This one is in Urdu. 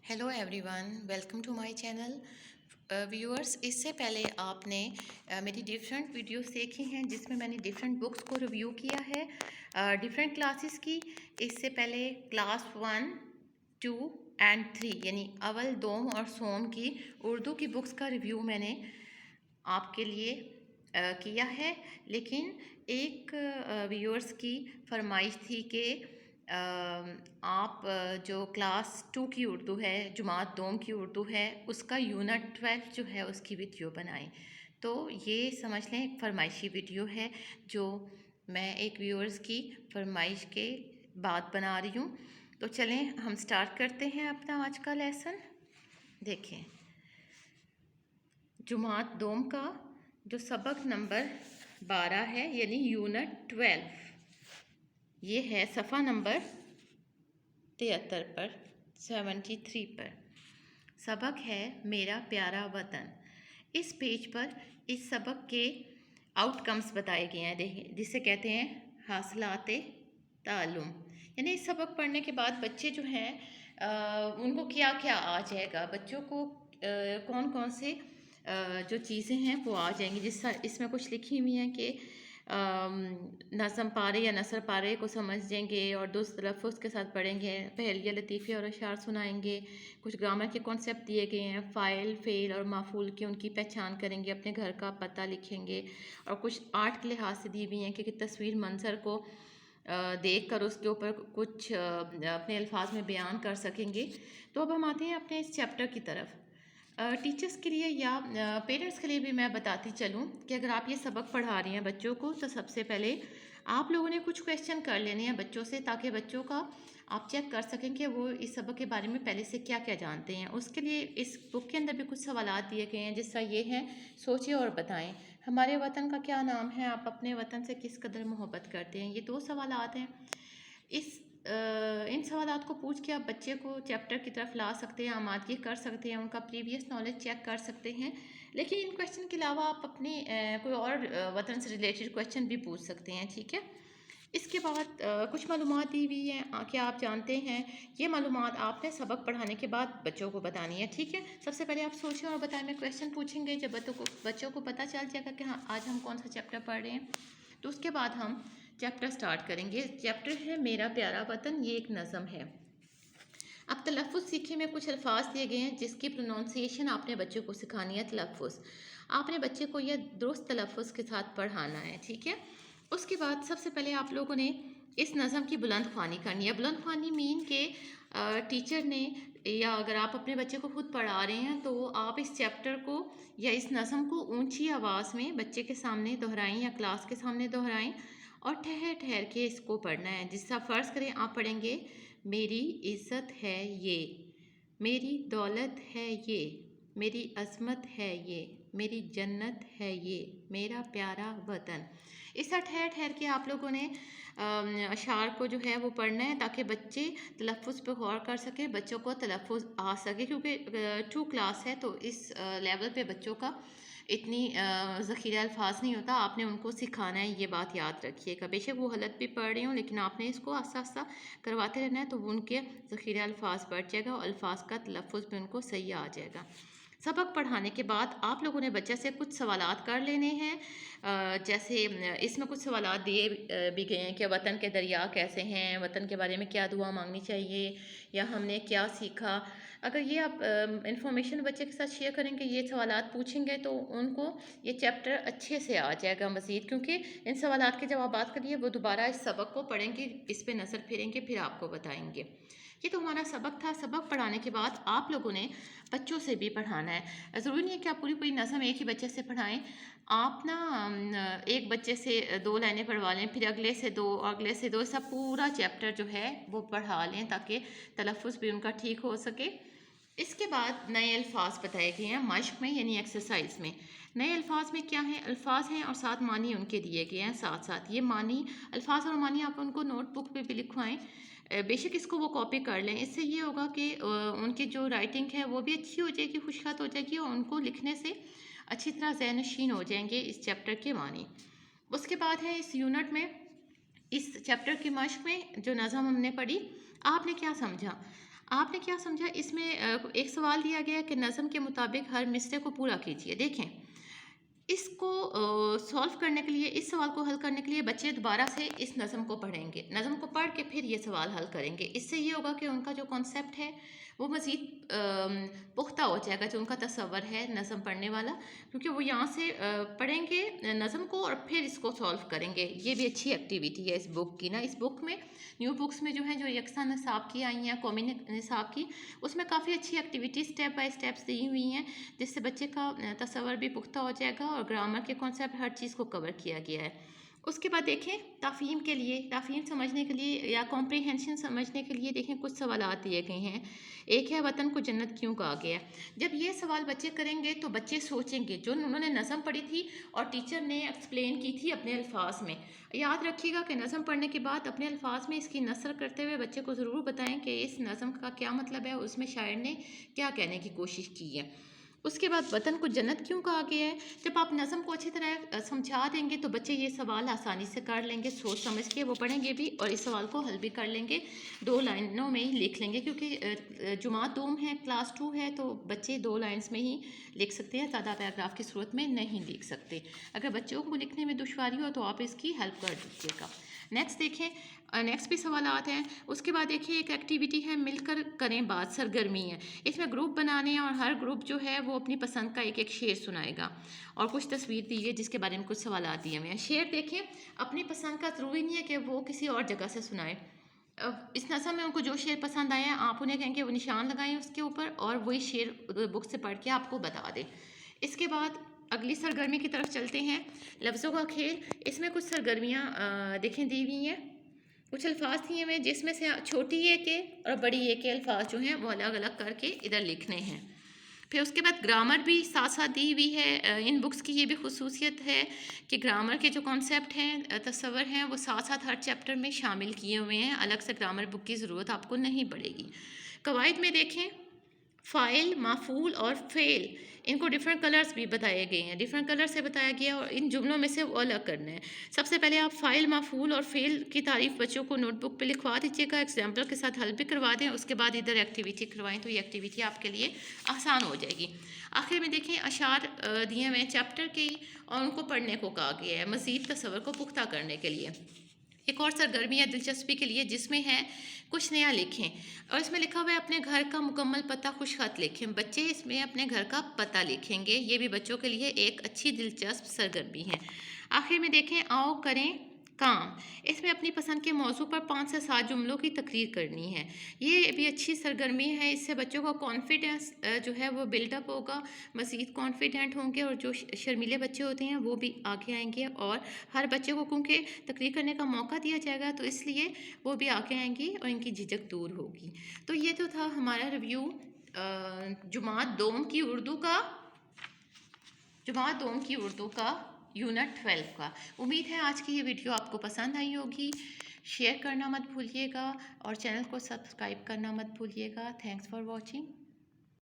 Hello everyone, welcome to my channel viewers. اس سے پہلے آپ نے میری ڈفرینٹ ویڈیوز دیکھی ہیں جس میں نے ڈفرینٹ بکس کو ریویو کیا ہے ڈفرینٹ کلاسز کی۔ اس سے پہلے کلاس 1، 2 اینڈ 3 یعنی اول، دوم اور سوم کی اردو کی بکس کا ریویو میں نے آپ کے لیے کیا ہے، لیکن ایک ویورس کی فرمائش تھی کہ آپ جو کلاس 2 کی اردو ہے، جماعت دوم کی اردو ہے، اس کا یونٹ 12 جو ہے اس کی ویڈیو بنائیں۔ تو یہ سمجھ لیں ایک فرمائشی ویڈیو ہے جو میں ایک ویورس کی فرمائش کے بعد بنا رہی ہوں۔ تو چلیں ہم سٹارٹ کرتے ہیں اپنا آج کا لیسن۔ دیکھیں، جماعت دوم کا جو سبق نمبر 12 ہے یعنی یونٹ 12، یہ ہے صفحہ نمبر 73 پر، 73 پر۔ سبق ہے میرا پیارا وطن۔ اس پیج پر اس سبق کے آؤٹ کمز بتائے گئے ہیں، جسے کہتے ہیں حاصلات تعلم۔ یعنی اس سبق پڑھنے کے بعد بچے جو ہیں ان کو کیا کیا آ جائے گا، بچوں کو کون کون سے جو چیزیں ہیں وہ آ جائیں گی۔ جس اس میں کچھ لکھی ہوئی ہیں کہ نظم پارے یا نثر پارے کو سمجھ جائیں گے اور درست تلفظ کے ساتھ پڑھیں گے، پہیلیہ، لطیفے اور اشعار سنائیں گے، کچھ گرامر کے کانسیپٹ دیے گئے ہیں، فاعل، فعل اور مفعول کی ان کی پہچان کریں گے، اپنے گھر کا پتہ لکھیں گے، اور کچھ آرٹ کے لحاظ سے دی ہوئی ہیں کہ تصویر منظر کو دیکھ کر اس کے اوپر کچھ اپنے الفاظ میں بیان کر سکیں گے۔ تو اب ہم آتے ہیں اپنے اس چیپٹر کی طرف۔ ٹیچرس کے لیے یا پیرنٹس کے لیے بھی میں بتاتی چلوں کہ اگر آپ یہ سبق پڑھا رہی ہیں بچوں کو تو سب سے پہلے آپ لوگوں نے کچھ کویشچن کر لینے ہیں بچوں سے، تاکہ بچوں کا آپ چیک کر سکیں کہ وہ اس سبق کے بارے میں پہلے سے کیا کیا جانتے ہیں۔ اس کے لیے اس بک کے اندر بھی کچھ سوالات دیے گئے ہیں، جس طرح یہ ہیں: سوچیں اور بتائیں، ہمارے وطن کا کیا نام ہے، آپ اپنے وطن سے کس قدر محبت کرتے ہیں۔ یہ 2 سوالات ہیں۔ ان سوالات کو پوچھ کے آپ بچے کو چیپٹر کی طرف لا سکتے ہیں، آمادگی کر سکتے ہیں، ان کا پریویس نالج چیک کر سکتے ہیں۔ لیکن ان کویشچن کے علاوہ آپ اپنے کوئی اور وطن سے ریلیٹڈ کویشچن بھی پوچھ سکتے ہیں، ٹھیک ہے۔ اس کے بعد کچھ معلومات دی ہوئی ہیں کہ آپ جانتے ہیں، یہ معلومات آپ نے سبق پڑھانے کے بعد بچوں کو بتانی ہے، ٹھیک ہے۔ سب سے پہلے آپ سوچیں اور بتائیں میں کویشچن پوچھیں گے، جب بچوں کو پتہ چل جائے گا کہ ہاں آج ہم کون سا چیپٹر پڑھ رہے ہیں، تو اس کے بعد ہم چیپٹر سٹارٹ کریں گے۔ چیپٹر ہے میرا پیارا وطن، یہ ایک نظم ہے۔ اب تلفظ سیکھیں میں کچھ الفاظ دیے گئے ہیں جس کی پروننسیشن آپ نے بچوں کو سکھانی ہے۔ تلفظ آپ نے بچے کو یہ درست تلفظ کے ساتھ پڑھانا ہے، ٹھیک ہے۔ اس کے بعد سب سے پہلے آپ لوگوں نے اس نظم کی بلند خوانی کرنی ہے۔ بلند خوانی مین کہ ٹیچر نے، یا اگر آپ اپنے بچے کو خود پڑھا رہے ہیں تو آپ اس چیپٹر کو یا اس نظم کو اونچی آواز میں بچے کے سامنے دہرائیں یا کلاس کے سامنے دہرائیں، اور ٹھہر ٹھہر کے اس کو پڑھنا ہے۔ جس طرح فرض کریں آپ پڑھیں گے: میری عزت ہے یہ، میری دولت ہے یہ، میری عظمت ہے یہ، میری جنت ہے یہ، میرا پیارا وطن۔ اس طرح ٹھہر ٹھہر کے آپ لوگوں نے اشعار کو جو ہے وہ پڑھنا ہے، تاکہ بچے تلفظ پہ غور کر سکیں، بچوں کو تلفظ آ سکے، کیونکہ 2 کلاس ہے تو اس لیول پہ بچوں کا اتنی ذخیرہ الفاظ نہیں ہوتا۔ آپ نے ان کو سکھانا ہے، یہ بات یاد رکھیے گا۔ بے شک وہ غلط بھی پڑھ رہے ہوں، لیکن آپ نے اس کو آہستہ آہستہ کرواتے رہنا ہے، تو وہ ان کے ذخیرہ الفاظ بڑھ جائے گا اور الفاظ کا تلفظ بھی ان کو صحیح آ جائے گا۔ سبق پڑھانے کے بعد آپ لوگوں نے بچے سے کچھ سوالات کر لینے ہیں، جیسے اس میں کچھ سوالات دیے بھی گئے ہیں کہ وطن کے دریا کیسے ہیں، وطن کے بارے میں کیا دعا مانگنی چاہیے، یا ہم نے کیا سیکھا۔ اگر یہ آپ انفارمیشن بچے کے ساتھ شیئر کریں گے، یہ سوالات پوچھیں گے، تو ان کو یہ چیپٹر اچھے سے آ جائے گا مزید، کیونکہ ان سوالات کے جواب بات کریے وہ دوبارہ اس سبق کو پڑھیں گے، اس پہ نظر پھیریں گے، پھر آپ کو بتائیں گے۔ یہ تو ہمارا سبق تھا۔ سبق پڑھانے کے بعد آپ لوگوں نے بچوں سے بھی پڑھانا ہے۔ ضروری نہیں ہے کہ آپ پوری نظم ایک ہی بچے سے پڑھائیں، آپ نا ایک بچے سے 2 لائنیں پڑھوا لیں، پھر اگلے سے 2 اور اگلے سے 2، سب پورا چیپٹر جو ہے وہ پڑھا لیں، تاکہ تلفظ بھی ان کا ٹھیک ہو سکے۔ اس کے بعد نئے الفاظ بتائے گئے ہیں مشق میں، یعنی ایکسرسائز میں۔ نئے الفاظ میں کیا ہیں؟ الفاظ ہیں اور ساتھ معنی ان کے دیے گئے ہیں ساتھ ساتھ۔ یہ معنی، الفاظ اور معنی آپ ان کو نوٹ بک پہ بھی لکھوائیں، بے شک اس کو وہ کاپی کر لیں۔ اس سے یہ ہوگا کہ ان کی جو رائٹنگ ہے وہ بھی اچھی ہو جائے گی، خوش خط ہو جائے گی، اور ان کو لکھنے سے اچھی طرح ذہن نشین ہو جائیں گے اس چیپٹر کے معنی۔ اس کے بعد ہے اس یونٹ میں، اس چیپٹر کی مشق میں جو نظم ہم نے پڑھی، آپ نے کیا سمجھا؟ آپ نے کیا سمجھا اس میں؟ ایک سوال دیا گیا ہے کہ نظم کے مطابق ہر مصرعے کو پورا کیجیے. دیکھیں اس کو سولو کرنے کے لیے، اس سوال کو حل کرنے کے لیے بچے دوبارہ سے اس نظم کو پڑھیں گے، نظم کو پڑھ کے پھر یہ سوال حل کریں گے. اس سے یہ ہوگا کہ ان کا جو کانسیپٹ ہے وہ مزید پختہ ہو جائے گا، جو ان کا تصور ہے نظم پڑھنے والا، کیونکہ وہ یہاں سے پڑھیں گے نظم کو اور پھر اس کو سولو کریں گے. یہ بھی اچھی ایکٹیویٹی ہے اس بک کی نا. اس بک میں نیو بکس میں جو ہیں جو یکساں نصاب کی آئی ہیں، قومی نصاب کی، اس میں کافی اچھی ایکٹیویٹی اسٹیپ بائی اسٹیپس دی ہوئی ہیں، جس سے بچے کا تصور بھی پختہ ہو جائے گا اور گرامر کے کانسیپٹ ہر چیز کو کور کیا گیا ہے. اس کے بعد دیکھیں تفہیم کے لیے، تفہیم سمجھنے کے لیے یا کمپریہنشن سمجھنے کے لیے دیکھیں کچھ سوالات دیے گئے ہیں. ایک ہے وطن کو جنت کیوں کہا گیا ہے. جب یہ سوال بچے کریں گے تو بچے سوچیں گے، جو انہوں نے نظم پڑھی تھی اور ٹیچر نے ایکسپلین کی تھی اپنے الفاظ میں. یاد رکھیے گا کہ نظم پڑھنے کے بعد اپنے الفاظ میں اس کی نثر کرتے ہوئے بچے کو ضرور بتائیں کہ اس نظم کا کیا مطلب ہے، اس میں شاعر نے کیا کہنے کی کوشش کی ہے. اس کے بعد وطن کو جنت کیوں کہا گیا ہے. جب آپ نظم کو اچھی طرح سمجھا دیں گے تو بچے یہ سوال آسانی سے کر لیں گے، سوچ سمجھ کے وہ پڑھیں گے بھی اور اس سوال کو حل بھی کر لیں گے. 2 لائنوں میں ہی لکھ لیں گے، کیونکہ جماعت دوم ہے، کلاس 2 ہے، تو بچے 2 لائنس میں ہی لکھ سکتے ہیں، زیادہ پیراگراف کی صورت میں نہیں لکھ سکتے. اگر بچوں کو لکھنے میں دشواری ہو تو آپ اس کی ہیلپ کر دیجیے گا. نیکسٹ دیکھیں، نیکسٹ بھی سوالات ہیں. اس کے بعد دیکھیں ایک ایکٹیویٹی ہے مل کر کریں بات، سرگرمی ہے. اس میں گروپ بنانے ہیں اور ہر گروپ جو ہے وہ اپنی پسند کا ایک شعر سنائے گا اور کچھ تصویر دیجیے جس کے بارے میں کچھ سوالات دیے ہوئے ہیں. شعر دیکھیں اپنی پسند کا ضروری نہیں ہے کہ وہ کسی اور جگہ سے سنائے. اس نظم میں ان کو جو شعر پسند آیا ہے آپ انہیں کہیں کہ وہ نشان لگائیں اس کے اوپر اور وہی شعر بک سے پڑھ کے آپ کو بتا دیں. اس کے بعد اگلی سرگرمی کی طرف چلتے ہیں، لفظوں کا کھیل. اس میں کچھ سرگرمیاں دیکھیں دی ہوئی ہیں، کچھ الفاظ دیے ہوئے ہیں جس میں سے چھوٹی اے کے اور بڑی اے کے الفاظ جو ہیں وہ الگ الگ کر کے ادھر لکھنے ہیں. پھر اس کے بعد گرامر بھی ساتھ ساتھ دی ہوئی ہے. ان بکس کی یہ بھی خصوصیت ہے کہ گرامر کے جو کانسیپٹ ہیں، تصور ہیں، وہ ساتھ ساتھ ہر چیپٹر میں شامل کیے ہوئے ہیں. الگ سے گرامر بک کی ضرورت آپ کو نہیں پڑے گی. قواعد میں دیکھیں فاعل، مفعول اور فعل، ان کو ڈفرینٹ کلرز بھی بتائے گئے ہیں، ڈفرینٹ کلر سے بتایا گیا ہے اور ان جملوں میں سے وہ الگ کرنا ہے. سب سے پہلے آپ فاعل، مفعول اور فعل کی تعریف بچوں کو نوٹ بک پہ لکھوا دیجیے گا، ایگزامپل کے ساتھ حل بھی کروا دیں. اس کے بعد ادھر ایکٹیویٹی کروائیں تو یہ ایکٹیویٹی آپ کے لیے آسان ہو جائے گی. آخر میں دیکھیں اشعار دیے ہوئے ہیں چیپٹر کے اور ان کو پڑھنے کو کہا گیا ہے مزید تصور کو پختہ کرنے کے لیے. ایک اور سرگرمی ہے دلچسپی کے لیے جس میں ہے کچھ نیا لکھیں اور اس میں لکھا ہوا ہے اپنے گھر کا مکمل پتہ خوش خط لکھیں. بچے اس میں اپنے گھر کا پتہ لکھیں گے، یہ بھی بچوں کے لیے ایک اچھی دلچسپ سرگرمی ہے. آخر میں دیکھیں آؤ کریں کام. اس میں اپنی پسند کے موضوع پر 5 سے 7 جملوں کی تقریر کرنی ہے. یہ بھی اچھی سرگرمی ہے، اس سے بچوں کا کانفیڈنس جو ہے وہ بلڈ اپ ہوگا، مزید کانفیڈنٹ ہوں گے اور جو شرمیلے بچے ہوتے ہیں وہ بھی آگے آئیں گے اور ہر بچے کو کیونکہ تقریر کرنے کا موقع دیا جائے گا تو اس لیے وہ بھی آگے آئیں گی اور ان کی جھجک دور ہوگی. تو یہ تو تھا ہمارا ریویو جماعت دوم کی اردو کا یونٹ 12 کا. امید ہے آج کی یہ ویڈیو آپ کو پسند آئی ہوگی. شیئر کرنا مت بھولیے گا اور چینل کو سبسکرائب کرنا مت بھولیے گا. Thanks for watching.